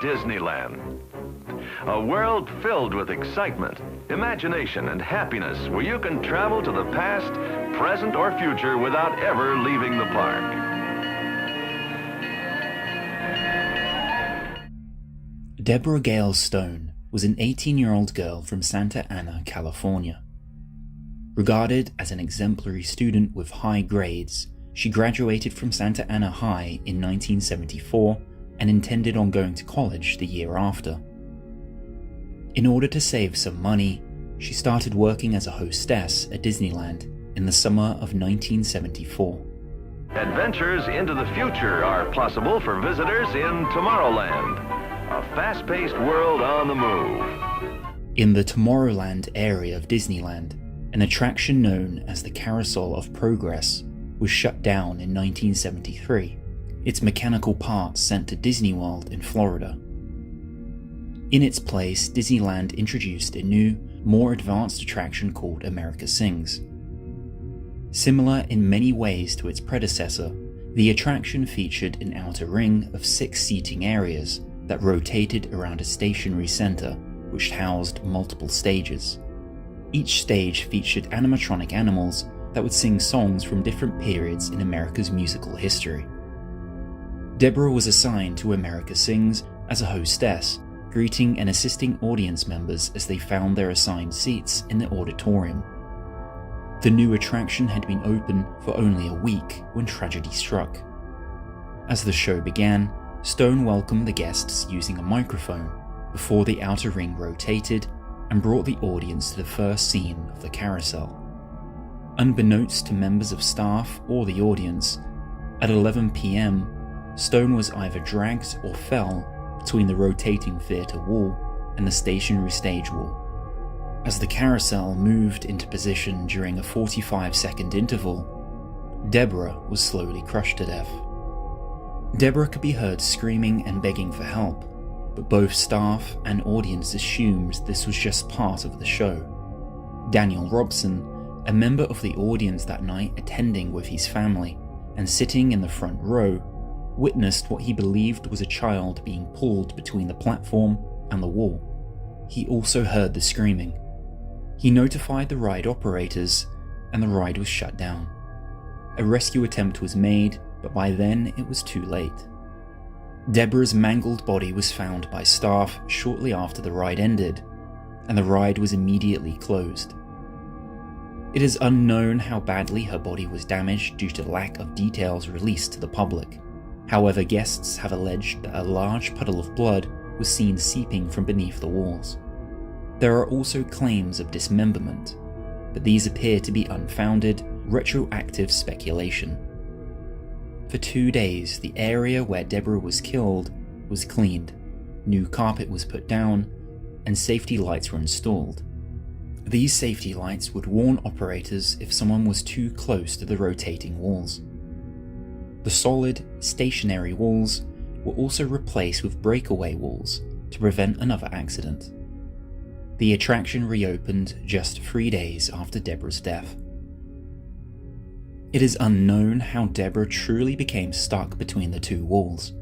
Disneyland. A world filled with excitement, imagination, and happiness where you can travel to the past, present, or future without ever leaving the park. Deborah Gail Stone was an 18-year-old girl from Santa Ana, California. Regarded as an exemplary student with high grades, she graduated from Santa Ana High in 1974 and intended on going to college the year after. In order to save some money, she started working as a hostess at Disneyland in the summer of 1974. Adventures into the future are possible for visitors in Tomorrowland, a fast-paced world on the move. In the Tomorrowland area of Disneyland, an attraction known as the Carousel of Progress was shut down in 1973, its mechanical parts sent to Disney World in Florida. In its place, Disneyland introduced a new, more advanced attraction called America Sings. Similar in many ways to its predecessor, the attraction featured an outer ring of 6 seating areas that rotated around a stationary center which housed multiple stages. Each stage featured animatronic animals that would sing songs from different periods in America's musical history. Deborah was assigned to America Sings as a hostess, greeting and assisting audience members as they found their assigned seats in the auditorium. The new attraction had been open for only a week when tragedy struck. As the show began, Stone welcomed the guests using a microphone before the outer ring rotated and brought the audience to the first scene of the carousel. Unbeknownst to members of staff or the audience, at 11 p.m., Stone was either dragged or fell between the rotating theater wall and the stationary stage wall. As the carousel moved into position during a 45-second interval, Deborah was slowly crushed to death. Deborah could be heard screaming and begging for help, but both staff and audience assumed this was just part of the show. Daniel Robson, a member of the audience that night attending with his family and sitting in the front row, witnessed what he believed was a child being pulled between the platform and the wall. He also heard the screaming. He notified the ride operators, and the ride was shut down. A rescue attempt was made, but by then it was too late. Deborah's mangled body was found by staff shortly after the ride ended, and the ride was immediately closed. It is unknown how badly her body was damaged due to lack of details released to the public. However, guests have alleged that a large puddle of blood was seen seeping from beneath the walls. There are also claims of dismemberment, but these appear to be unfounded, retroactive speculation. For 2 days, the area where Deborah was killed was cleaned, new carpet was put down, and safety lights were installed. These safety lights would warn operators if someone was too close to the rotating walls. The solid, stationary walls were also replaced with breakaway walls to prevent another accident. The attraction reopened just 3 days after Deborah's death. It is unknown how Deborah truly became stuck between the 2 walls.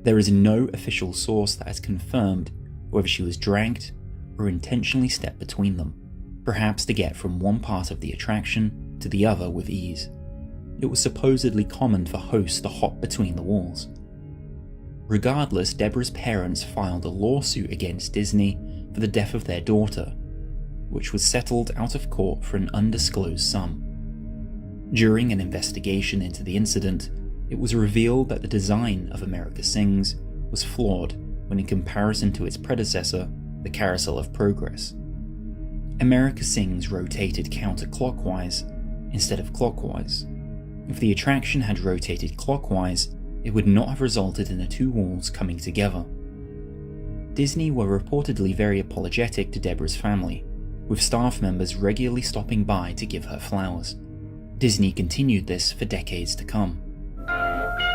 There is no official source that has confirmed whether she was dragged or intentionally stepped between them, perhaps to get from one part of the attraction to the other with ease. It was supposedly common for hosts to hop between the walls. Regardless, Deborah's parents filed a lawsuit against Disney for the death of their daughter, which was settled out of court for an undisclosed sum. During an investigation into the incident, it was revealed that the design of America Sings was flawed when in comparison to its predecessor, the Carousel of Progress. America Sings rotated counterclockwise instead of clockwise. If the attraction had rotated clockwise, it would not have resulted in the 2 walls coming together. Disney were reportedly very apologetic to Deborah's family, with staff members regularly stopping by to give her flowers. Disney continued this for decades to come.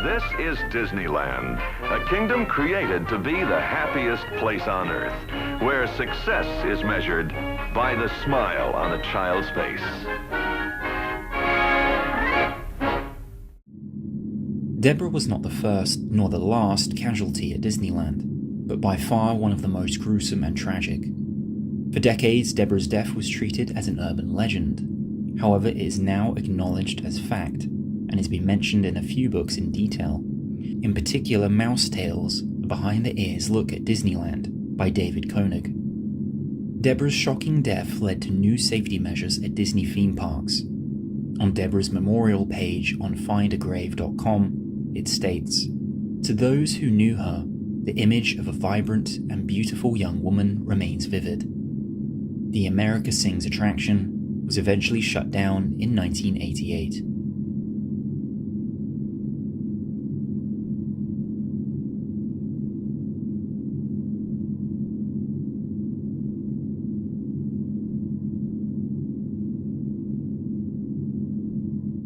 This is Disneyland, a kingdom created to be the happiest place on earth, where success is measured by the smile on a child's face. Deborah was not the first nor the last casualty at Disneyland. but by far one of the most gruesome and tragic. For decades, Deborah's death was treated as an urban legend. However, it is now acknowledged as fact, and has been mentioned in a few books in detail. In particular, Mouse Tales, a behind-the-ears look at Disneyland by David Koenig. Deborah's shocking death led to new safety measures at Disney theme parks. On Deborah's memorial page on findagrave.com, it states, "To those who knew her, the image of a vibrant and beautiful young woman remains vivid." The America Sings attraction was eventually shut down in 1988.